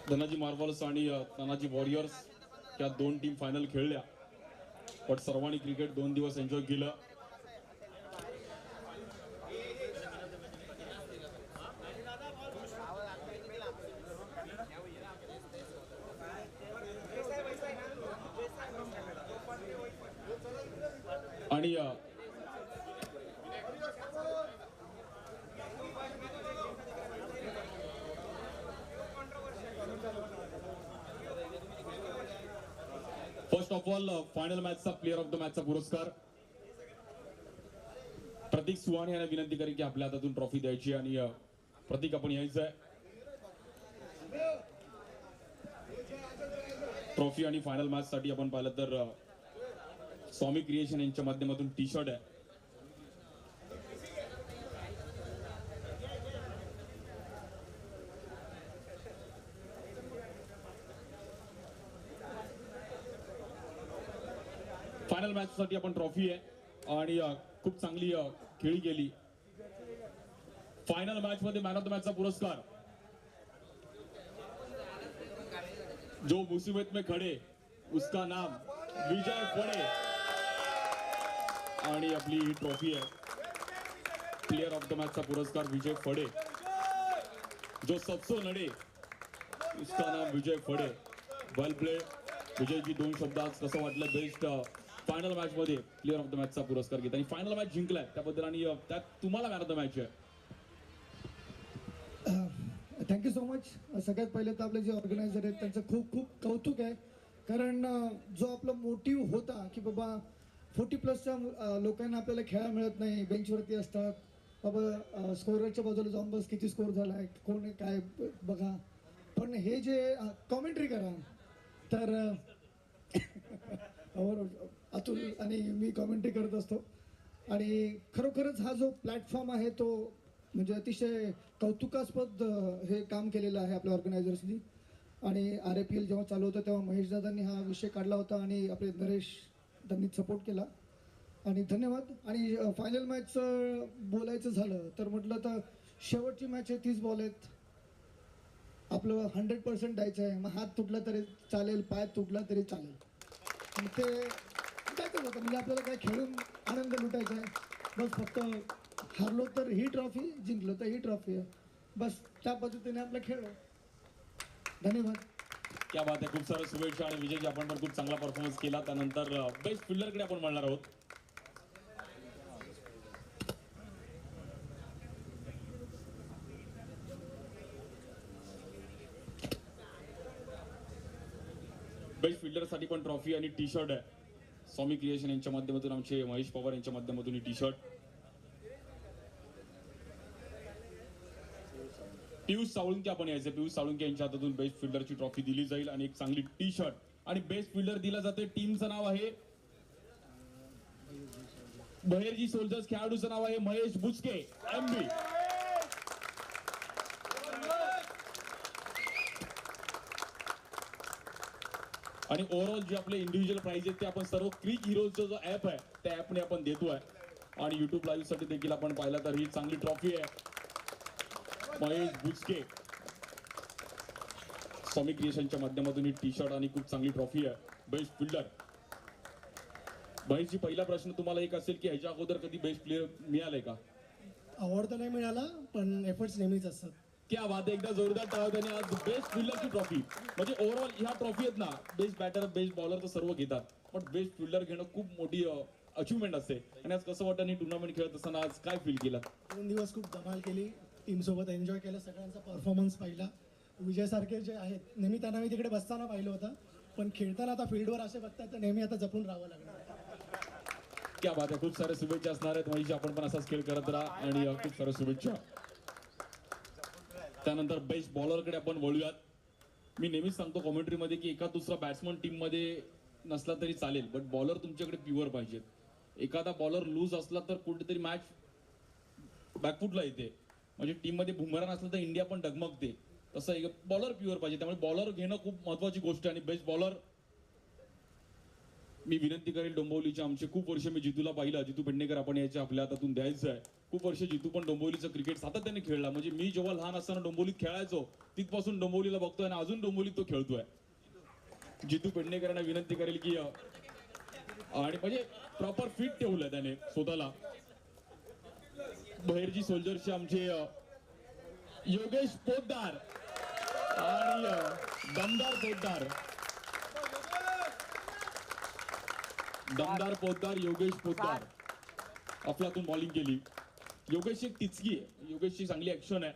Dhanaji Marvels आणि Tanaji warriors या दोन टीम फायनल खेळल्या, पण सर्वांनी क्रिकेट 2 दिवस एन्जॉय केलं. आणि फर्स्ट ऑफ ऑल फायनल मॅचचा प्लेअर ऑफ द मॅचचा पुरस्कार प्रतीक सुवाणी यांना विनंती करेन की आपल्या हातातून ट्रॉफी द्यायची. आणि प्रतीक आपण यायचं आहे. ट्रॉफी आणि फायनल मॅच साठी आपण पाहिलं तर स्वामी क्रिएशन यांच्या माध्यमातून टी शर्ट आहे. फायनल मॅच साठी आपण ट्रॉफी आहे आणि खूप चांगली खेळी गेली. फायनल मॅच मध्ये मॅन ऑफ द मॅचचा पुरस्कार जो मुसीबत में खड़े उसका नाम विजय फडे. आणि आपली ही ट्रॉफी आहे. प्लेयर ऑफ द मॅचचा पुरस्कार विजय फडे. जो सबसे लढे उसका नाम विजय फडे. वेल प्ले विजयजी. 2 शब्दात कसं वाटलं बेस्ट फायनल मॅच मध्ये प्लेअर ऑफ द मॅचचा पुरस्कार घेत आणि फायनल मॅच जिंकलाय त्याबद्दल आणि त्यात तुम्हाला मॅन ऑफ द मॅच आहे. Thank you so much. सगळ्यात पहिले तर आपले जे ऑर्गनायझर आहेत त्यांचं खूप खूप कौतुक आहे. कारण जो आपला मोटिव्ह होता की बाबा 40+ लोकांना आपल्याला खेळायला मिळत नाही, बेंचवरती असतात, बाबा स्कोररच्या बाजूला जाऊन बस किती स्कोर झाला आहे, कोण काय बघा, पण हे जे कॉमेंट्री करा तर अतुल आणि मी कॉमेंट्री करत असतो. आणि खरोखरच हा जो प्लॅटफॉर्म आहे तो म्हणजे अतिशय कौतुकास्पद हे काम केलेलं आहे आपल्या ऑर्गनायझर्सनी. आणि RIPL जेव्हा चालू होतं तेव्हा महेश दादांनी हा विषय काढला होता आणि आपले नरेश त्यांनी सपोर्ट केला आणि धन्यवाद. आणि फायनल मॅचचं बोलायचं झालं तर म्हटलं तर शेवटची मॅच आहे, 30 बॉल आहेत, आपलं 100% द्यायचं आहे. मग हात तुटला तरी चालेल, पाय तुटला तरी चालेल, ते द्यायचं होतं. म्हणजे आपल्याला काय खेळून आनंद लुटायचा आहे बस. फक्त हारलो तर ही ट्रॉफी, जिंकलो तर ही ट्रॉफी आहे बस. त्या पद्धतीने आपलं खेळलो. धन्यवाद. क्या बात आहे. खूप साऱ्या शुभेच्छा. आणि विजयजी आपण पण खूप चांगला परफॉर्मन्स केला. त्यानंतर बेस्ट फिल्डरकडे आपण म्हणणार आहोत. बेस्ट फिल्डरसाठी पण ट्रॉफी आणि टी शर्ट आहे. स्वामी क्रिएशन यांच्या माध्यमातून आमचे महेश पवार यांच्या माध्यमातून ही टी शर्ट. पियुष साळुंके आपण यायचे. पियुष साळुंके यांच्या हातातून बेस्ट फिल्डरची ट्रॉफी दिली जाईल आणि एक चांगली टी शर्ट. आणि बेस्ट फिल्डर दिला जाते. टीमचं नाव आहे बहेरजी सोल्जर्स. खेळाडूचं नाव आहे महेश बुचके MB. आणि ओव्हरऑल जे आपले इंडिव्हिज्युअल प्राइज आहेत ते आपण सर्व क्रिक हिरोजचा जो ऍप आहे त्या ऍपने आपण देतोय. आणि युट्यूब लाईव्ह साठी देखील आपण पाहिलं तर ही चांगली ट्रॉफी आहे. महेश बुचके स्वामी क्रिएशनच्या माध्यमातून ही टी शर्ट आणि खूप चांगली ट्रॉफी आहे. बेस्ट फिल्डर महेशजी, पहिला प्रश्न तुम्हाला एक असेल की ह्याच्या अगोदर कधी बेस्ट प्लेअर मिळालंय का? अवॉर्ड तर नाही मिळाला पण एफर्ट्स नेहमीच असतात. क्या बात आहे. एकदा जोरदार टाळ्या त्यांनी आज बेस्ट फिल्डरची ट्रॉफी. म्हणजे ओव्हरऑल ह्या ट्रॉफी आहेत ना, बेस्ट बॅटर बेस्ट बॉलर तर सर्व घेतात, पण बेस्ट फिल्डर घेणं खूप मोठी अचिव्हमेंट असते. आणि आज कसं वाटतं आणि टुर्नामेंट खेळत असताना आज काय फील केलं? 2 दिवस खूप धमाल केली, टीमसोबत एन्जॉय केलं, सगळ्यांचा परफॉर्मन्स पाहिला. विजयसारखे जे आहेत नेहमी त्यांना मी तिकडे बसताना पाहिलं होतं, पण खेळताना आता फील्डवर असे बघतात तर नेहमी आता जपून राहावं लागणार. क्या बात आहे. खूप साऱ्या शुभेच्छा असणार आहेत महेश. आपण पण असाच खेळ करत राहा आणि खूप साऱ्या शुभेच्छा. त्यानंतर बेस्ट बॉलरकडे आपण वळूयात. मी नेहमीच सांगतो कॉमेंट्रीमध्ये की एका दुसरा बॅट्समन टीममध्ये नसला तरी चालेल, बट बॉलर तुमच्याकडे प्युअर पाहिजेत. एखादा बॉलर लूज असला तर कुठेतरी मॅच बॅकफुटला येते. म्हणजे टीममध्ये बुमरा नसला तर इंडिया पण डगमगते. तसं एक बॉलर प्युअर पाहिजे. त्यामुळे बॉलर घेणं खूप महत्त्वाची गोष्ट आहे. आणि बेस्ट बॉलर मी विनंती करेल डोंबिवलीचे आमचे खूप वर्ष मी जितूला पाहिलं, जितू पेडणेकर आपण याच्या आपल्या हातातून द्यायचं आहे. खूप वर्ष जितू पण डोंबिवलीचं क्रिकेट सातत्याने खेळला. म्हणजे मी जेव्हा लहान असताना डोंबिवलीत खेळायचो तिथपासून डोंबिवलीला बघतोय आणि अजून डोंबिवलीत तो खेळतोय. जितू पेडणेकरांना विनंती करेल की आणि म्हणजे प्रॉपर फिट ठेवलं त्याने स्वतःला. बहिर्जी सोल्जर्सचे आमचे योगेश पोद्दार आणि दमदार पोद्दार योगेश पोद्दार अफलातून बॉलिंग केली. योगेशची एक तिचकी आहे, योगेशची चांगली ऍक्शन आहे.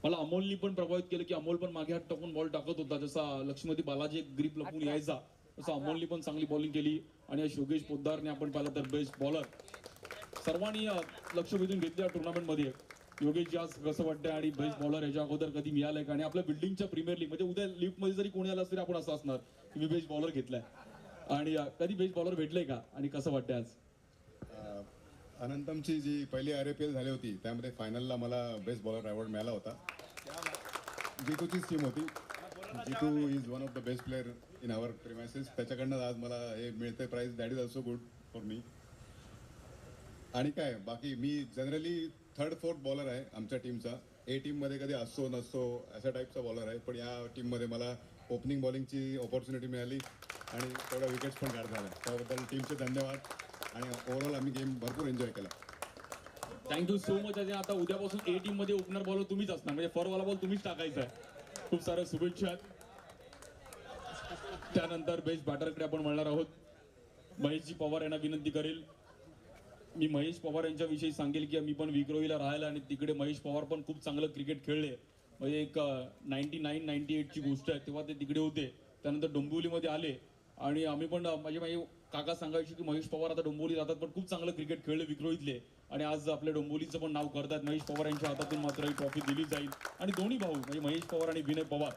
मला अमोलनी पण प्रभावित केलं की अमोल पण मागे हात टाकून बॉल टाकत होता. जसा लक्ष्मती बालाजी एक ग्रीप लपून यायचा तसं अमोलनी पण चांगली बॉलिंग केली. आणि योगेश पोद्दारने आपण पाहिलं तर बेस्ट बॉलर. सर्वांनी लक्ष वेधून घेतलं टुर्नामेंटमध्ये. योगेश आज कसं वाटतंय आणि बेस्ट बॉलर याच्या अगोदर कधी मिळालंय का? आणि आपल्या बिल्डिंगच्या प्रीमियर लीग म्हणजे उद्या लिफ्ट मध्ये जरी कोणी आला तरी आपण असं असणार की मी बेस्ट बॉलर घेतलाय. आणि कधी बेस्ट बॉलर भेटलंय का आणि कसं वाटतंय आज? अनंतमची जी पहिली RAPL झाली होती त्यामध्ये फायनलला मला बेस्ट बॉलर अवॉर्ड मिळाला होता. जितूचीच टीम होती. Jitu is one of the best player in our premises. त्याच्याकडनं आज मला हे मिळतंय prize. That is also good for me. आणि काय बाकी मी जनरली 3rd 4th बॉलर आहे आमच्या टीमचा. टीममध्ये कधी असतो नसतो अशा टाईपचा बॉलर आहे. पण या टीममध्ये मला ओपनिंग बॉलिंगची ऑपॉर्च्युनिटी मिळाली आणि तेवढ्या विकेट्स पण गाठ झाल्या. त्याबद्दल टीमचे धन्यवाद. आणि ओव्हरऑल आम्ही गेम भरपूर एन्जॉय केला. Thank you so much. अजय आता उद्यापासून टीम मध्ये ओपनर बॉलर तुम्हीच असणार म्हणजे फॉरवाला बॉल तुम्हीच टाकायचा आहे. खूप साऱ्या शुभेच्छा. त्यानंतर बेस्ट बॅटरकडे आपण म्हणणार आहोत. महेशजी पवार यांना विनंती करेल. मी महेश पवार यांच्याविषयी सांगेल की मी पण विक्रोळीला राहायला आणि तिकडे महेश पवार पण खूप चांगलं क्रिकेट खेळले. म्हणजे एक 99-98ची गोष्ट आहे. तेव्हा ते तिकडे होते. त्यानंतर डोंबिवलीमध्ये आले आणि आम्ही पण माझे काका सांगायचे की महेश पवार आता डोंबिवली राहतात पण खूप चांगलं क्रिकेट खेळले विक्रोळीतले. आणि आज आपल्या डोंबिवलीचं पण नाव करतात. महेश पवार यांच्या हातातून मात्र ही ट्रॉफी दिली जाईल. आणि दोन्ही भाऊ म्हणजे महेश पवार आणि विनय पवार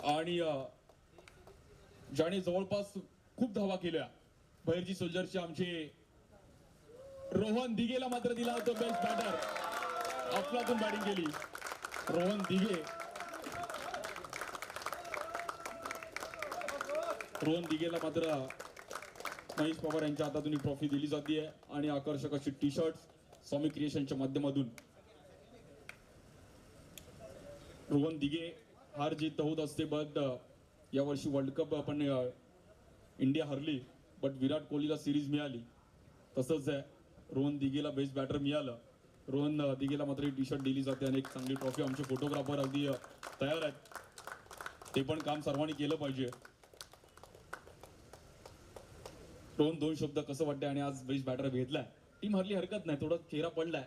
आणि ज्याने जवळपास खूप धावा केल्या. बहिर्जी सोल्जर्सचे आमचे रोहन दिघेला मात्र दिला होता बेस्ट बॅटर. अफलातून बॅटिंग केली रोहन दिघेला मात्र महेश पवार यांच्या हातातून ही ट्रॉफी दिली जाते. आणि आकर्षक अशी टी शर्ट स्वामी क्रिएशनच्या माध्यमातून रोहन दिघे. हार जीत होत असते बट यावर्षी वर्ल्ड कप आपण इंडिया हरली बट विराट कोहलीला सिरीज मिळाली. तसंच आहे रोहन दिघेला बेस्ट बॅटर मिळालं. रोहन दिघेला मात्र ही टी शर्ट दिली जाते आणि एक चांगली ट्रॉफी. आमचे फोटोग्राफर अगदी तयार आहेत. ते पण काम सर्वांनी केलं पाहिजे. रोहन 2 शब्द कसं वाटतंय आणि आज बेस्ट बॅटर घेतलाय. टीम हरली हरकत नाही. थोडा चेहरा पडलाय.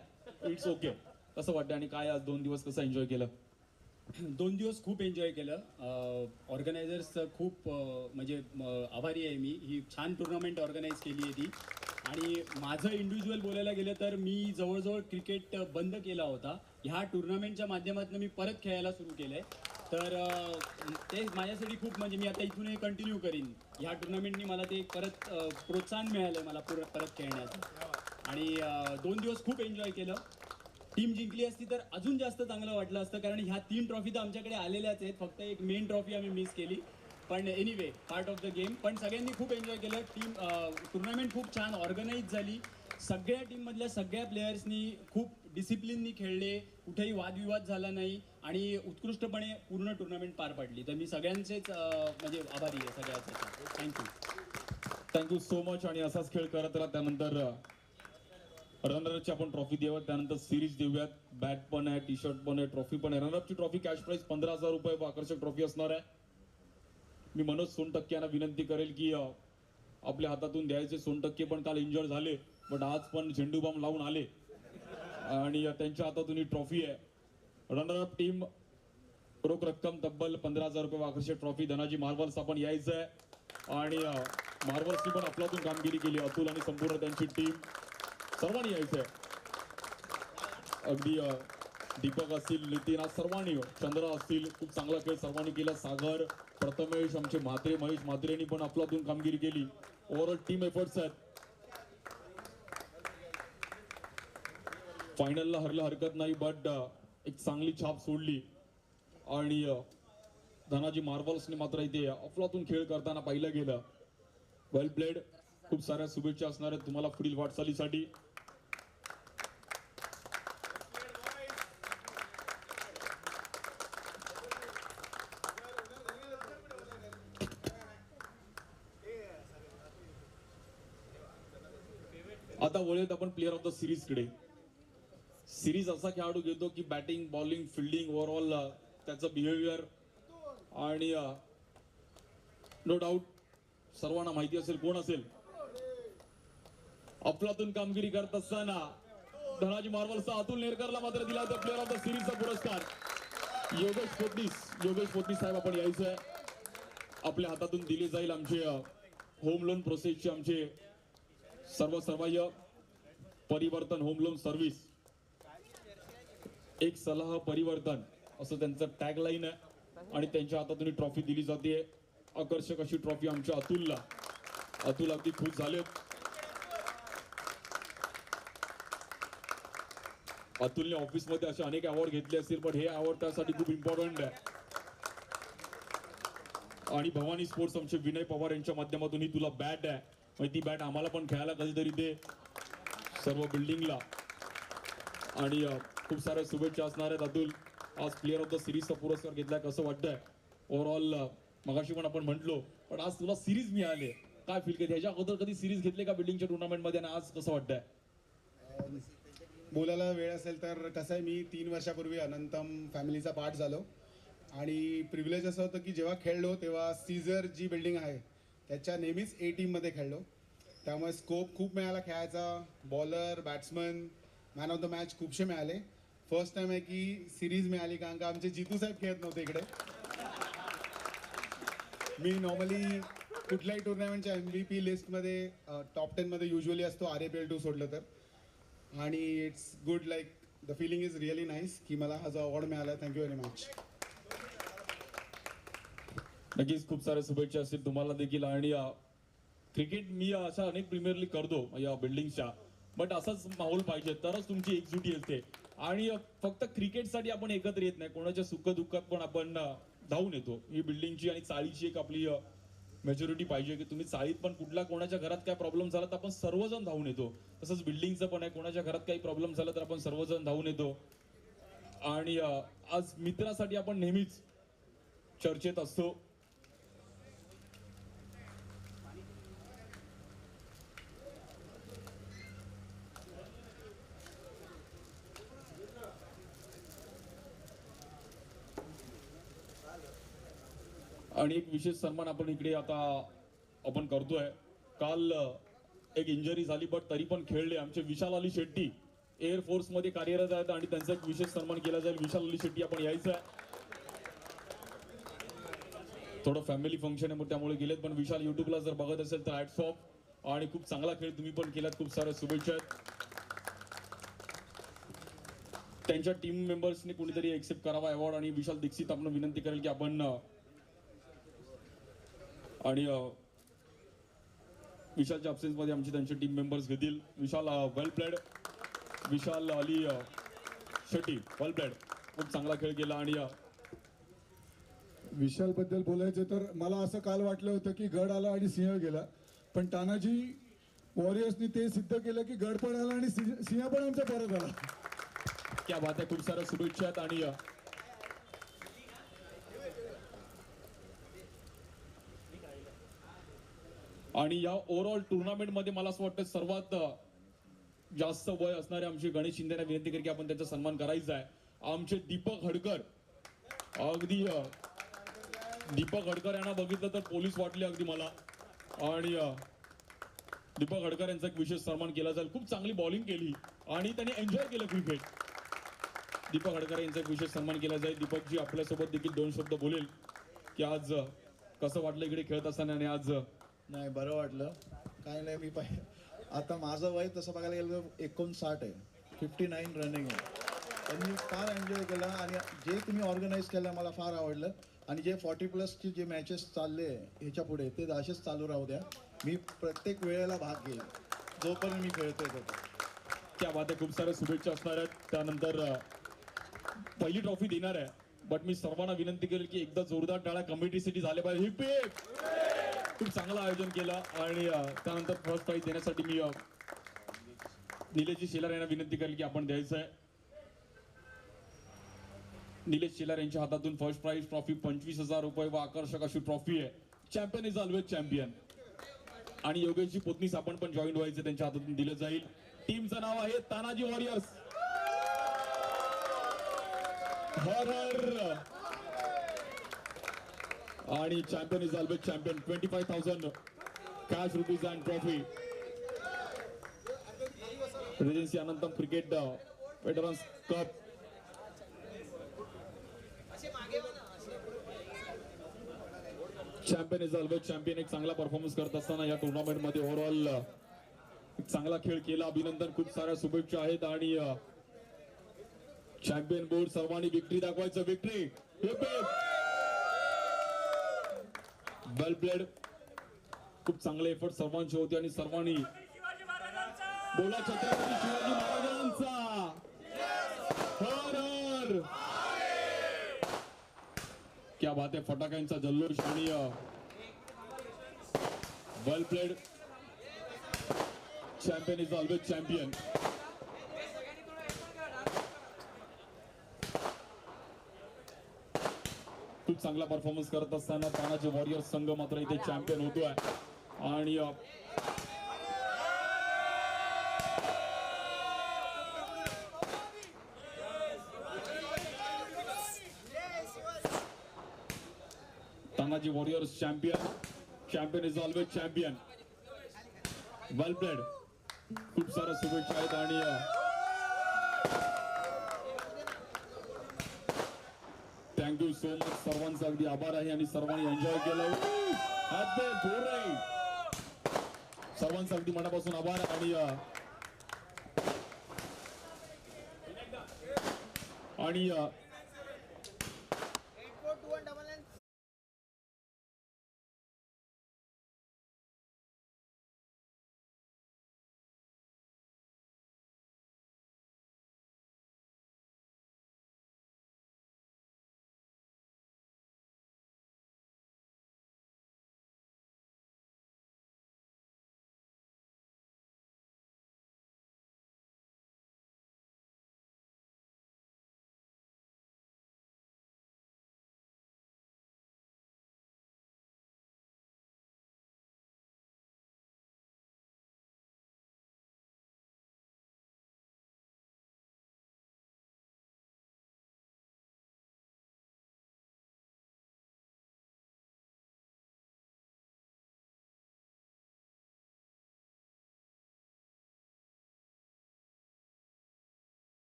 It's okay. कसं वाटतंय आणि काय आज 2 दिवस कसं एन्जॉय केलं? 2 दिवस खूप एन्जॉय केलं. ऑर्गनायझर्स खूप म्हणजे आभारी आहे मी. ही छान टुर्नामेंट ऑर्गनाईज केली आहे ती. आणि माझं इंडिव्हिज्युअल बोलायला गेलं तर मी जवळजवळ क्रिकेट बंद केला होता. ह्या टुर्नामेंटच्या माध्यमातून मी परत खेळायला सुरू केलं आहे. तर ते माझ्यासाठी खूप म्हणजे मी आता इथूनही कंटिन्यू करीन. ह्या टुर्नामेंटनी मला ते परत प्रोत्साहन मिळालं मला परत खेळण्याचं. आणि 2 दिवस खूप एन्जॉय केलं. टीम जिंकली असती तर अजून जास्त चांगलं वाटलं असतं कारण ह्या 3 ट्रॉफी तर आमच्याकडे आलेल्याच आहेत. फक्त एक मेन ट्रॉफी आम्ही मिस केली. पण anyway part of the game. पण सगळ्यांनी खूप एन्जॉय केलं. टुर्नामेंट खूप छान ऑर्गनाईज झाली. सगळ्या टीममधल्या सगळ्या प्लेयर्सनी खूप डिसिप्लिननी खेळले. कुठेही वादविवाद झाला नाही आणि उत्कृष्टपणे पूर्ण टुर्नामेंट पार पडली. तर मी सगळ्यांचेच म्हणजे आभारी आहे सगळ्याच. Thank you so much. आणि असाच खेळ करत राहा. त्यानंतर रनरअपची आपण ट्रॉफी देऊयात. त्यानंतर सिरीज देऊयात. बॅट पण आहे, टी शर्ट पण आहे, ट्रॉफी पण आहे. रनरअपची ट्रॉफी कॅश प्राइस 15,000 रुपये आकर्षक ट्रॉफी असणार आहे. मी मनोज सोनटक्के यांना विनंती करेल की आपल्या हातातून द्यायचे. सोनटक्के पण काल इंजर्ड झाले बट आज पण झेंडू बॉम्ब लावून आले आणि त्यांच्या हातातून ही ट्रॉफी आहे. रनरअप टीम रोख रक्कम तब्बल 15,000 रुपये आकर्षक ट्रॉफी. धनाजी मार्बल्स आपण यायचं आहे आणि मार्बल्सनी पण आपल्यातून कामगिरी केली. अतुल आणि संपूर्ण त्यांची टीम सर्वांनी यायचंय. अगदी दीपक असतील, नितीन, आज सर्वांनी, चंद्रा असतील, खूप चांगला खेळ सर्वांनी केला. सागर, प्रथमेश, आमचे म्हात्रे, महेश म्हात्रेंनी पण आपल्यातून कामगिरी केली. ओव्हरऑल टीम एफर्ट्स आहेत. फायनलला हरलं हरकत नाही बट एक चांगली छाप सोडली आणि धनाजी मार्बल्सने मात्र इथे अफलातून खेळ करताना पाहिलं गेलं. वेल प्लेड. खूप साऱ्या शुभेच्छा असणार आहेत तुम्हाला पुढील वाटचालीसाठी. आता वळूयात आपण प्लेअर ऑफ द सिरीज कडे. सिरीज असा खेळाडू घेतो की बॅटिंग, बॉलिंग, फिल्डिंग, ओव्हरऑल त्याचं बिहेवियर आणि नो डाऊट सर्वांना माहिती असेल कोण असेल. अफलातून कामगिरी करत असताना धनाजी मार्बल्सचा अतुल नेरकरला मात्र दिला होता प्लेअर ऑफ द सिरीजचा पुरस्कार. योगेश फोडणीस साहेब आपण यायचं आहे. आपल्या हातातून दिले जाईल आमचे होम लोन प्रोसेसचे आमचे सर्वय परिवर्तन होम लोन सर्व्हिस. एक सलाह परिवर्तन असं त्यांचं टॅगलाईन आहे आणि त्यांच्या हातातून ही ट्रॉफी दिली जाते. आकर्षक अशी ट्रॉफी आमच्या अतुलला. अतुल अगदी खुश झालेत. अतुलने ऑफिसमध्ये असे अनेक अवॉर्ड घेतले असतील पण हे अवॉर्ड त्यासाठी खूप इम्पॉर्टंट आहे. आणि भवानी स्पोर्ट्स आमचे विनय पवार यांच्या माध्यमातून ही तुला बॅट आहे. मग ती बॅट आम्हाला पण खेळायला कधीतरी दे सर्व बिल्डिंगला. आणि खूप साऱ्या शुभेच्छा असणार आहेत अतुल. आज प्लेअर ऑफ द सिरीजचा पुरस्कार घेतलाय कसं वाटतंय ओव्हरऑल? मगाशी पण आपण म्हटलो पण आज तुला सिरीज मिळाली, काय फील करते? ह्याच्या अगोदर कधी सिरीज घेतले का बिल्डिंगच्या टुर्नामेंटमध्ये आणि आज कसं वाटतंय? बोलायला वेळ असेल तर कसं आहे, मी 3 वर्षापूर्वी अनंतम फॅमिलीचा पार्ट झालो आणि प्रिव्हिलेज असं होतं की जेव्हा खेळलो तेव्हा सीझर जी बिल्डिंग आहे त्याच्या नेहमीच A टीममध्ये खेळलो. त्यामुळे स्कोप खूप मिळाला खेळायचा. Bowler, batsman, man of the match खूपशे मिळाले. फर्स्ट टाइम आहे की सिरीज मिळाली कारण का आमचे जितू साहेब खेळत नव्हते इकडे. मी नॉर्मली कुठल्याही टुर्नामेंटच्या MVP लिस्टमध्ये टॉप 10 मध्ये युजली असतो RAPL2 सोडलं तर. आणि it's good, like the feeling is really nice की मला हा जो अवॉर्ड मिळाला. Thank you very much. नक्कीच खूप साऱ्या शुभेच्छा असतील तुम्हाला देखील. आणि क्रिकेट मी अशा अनेक प्रीमियर लीग करतो या बिल्डिंगच्या, बट असाच माहोल पाहिजे तरच तुमची एकजुटी येते. आणि फक्त क्रिकेटसाठी आपण एकत्र येत नाही, कोणाच्या सुख दुःखात पण आपण धावून येतो. ही बिल्डिंगची आणि चाळीची एक आपली मेजॉरिटी पाहिजे की तुम्ही चाळीत पण कुठला कोणाच्या घरात काय प्रॉब्लेम झाला तर आपण सर्वजण धावून येतो. तसंच बिल्डिंगचं पण आहे, कोणाच्या घरात काही प्रॉब्लेम झाला तर आपण सर्वजण धावून येतो. आणि आज मित्रासाठी आपण नेहमीच चर्चेत असतो. आणि एक विशेष सन्मान आपण इकडे आता आपण करतोय. काल एक इंजरी झाली बट तरी पण खेळले आमचे विशाल अली शेट्टी, एअरफोर्स मध्ये कार्यरत आहेत आणि त्यांचा एक विशेष सन्मान केला जाईल. विशाल अली शेट्टी आपण यायचं आहे. थोडं फॅमिली फंक्शन आहे त्यामुळे गेलेत, पण विशाल युट्यूबला जर बघत असेल तर हॅट्स ऑफ. आणि खूप चांगला खेळ तुम्ही पण केलात. खूप साऱ्या शुभेच्छा आहेत. त्यांच्या टीम मेंबर्सने कोणीतरी एक्सेप्ट करावा अवॉर्ड. आणि विशाल दीक्षित आपण विनंती करेल की आपण आणि विशालच्या अब्सेन्स मध्ये आमचे त्यांचे टीम मेंबर्स घेतील. विशाल वेल प्लेड. विशाल अली शेट्टी वेल प्लेड, खूप चांगला खेळ केला. आणि विशाल बद्दल बोलायचं तर मला असं काल वाटलं होतं की गड आला आणि सिंह गेला, पण तानाजी वॉरियर्सनी ते सिद्ध केलं की गड पण आला आणि सिंह पण आमचा परत आला. क्या बात आहे. खूप साऱ्या शुभेच्छा आहेत. आणि या ओव्हरऑल टुर्नामेंट मध्ये मला असं वाटतं सर्वात जास्त वय असणारे आमचे गणेश शिंदेना विनंती करेल की आपण त्यांचा सन्मान करायचा आहे. आमचे दीपक हडकर, अगदी दीपक हडकर यांना बघितलं तर पोलीस वाटले अगदी मला. आणि दीपक हडकर यांचा एक विशेष सन्मान केला जाईल. खूप चांगली बॉलिंग केली आणि त्यांनी एन्जॉय केलं क्रिकेट. दीपक हडकर यांचा एक विशेष सन्मान केला जाईल. दीपकजी आपल्यासोबत देखील 2 शब्द बोलेल की आज कसं वाटलं इकडे खेळत असताना. आणि आज नाही, बरं वाटलं. काय नाही, मी आता माझं वय तसं बघायला गेलं तर 59 आहे, 59 रनिंग आहे. पण मी फार एन्जॉय केला आणि जे तुम्ही ऑर्गनाईज केलं मला फार आवडलं. आणि जे 40+ जे मॅचेस चालले ह्याच्या पुढे ते असेच चालू राहू द्या. मी प्रत्येक वेळेला भाग घेईन जोपर्यंत मी खेळतोय तोपर्यंत. त्या बात आहे. खूप साऱ्या शुभेच्छा असणार आहेत. त्यानंतर पहिली ट्रॉफी देणार आहे बट मी सर्वांना विनंती करेल की एकदा जोरदार टाळ्या कमिटीसाठी झाले पाहिजे. Heap heap. खूप चांगलं आयोजन केलं आणि त्यानंतर फर्स्ट प्राइज देण्यासाठी मी निलेशजी शेलार यांना विनंती करेल की आपण द्यायचं आहे. निलेश शेलार यांच्या हातातून फर्स्ट प्राइज ट्रॉफी 25,000 रुपये व आकर्षक अशी ट्रॉफी आहे. Champion is always champion. आणि योगेशजी पोतनीस आपण पण जॉईन व्हायचे, त्यांच्या हातातून दिलं जाईल. टीमचं नाव आहे तानाजी वॉरियर्स. हर हर. आणि champion is always champion. 25,000 cash rupees and trophy. Regency Anantam cricket veterans cup. Champion is always champion. एक चांगला परफॉर्मन्स करत असताना या टुर्नामेंट मध्ये ओव्हरऑल चांगला खेळ केला. अभिनंदन. खूप साऱ्या शुभेच्छा आहेत आणि चॅम्पियन बोर्ड सर्वांनी विक्ट्री दाखवायचं. विक्ट्री. वेल प्लेड. खूप चांगले एफर्ट सर्वांचे होते आणि सर्वांनी बोला छत्रपती शिवाजी महाराजांचा. हर हर. क्या बात आहे. फटाक्यांचा जल्लोष आणि well played. Champion is always champion. खूप चांगला परफॉर्मन्स करत असताना तानाजी वॉरियर्स संघ मात्र इथे चॅम्पियन होतोय आणि Tanaji warriors champion. Champion is always champion. Well played. खूप साऱ्या शुभेच्छा आहेत आणि थँक्यू सो मच. सर्वांचा अगदी आभार आहे आणि सर्वांनी एन्जॉय केलं. सर्वांचा अगदी मनापासून आभार आणि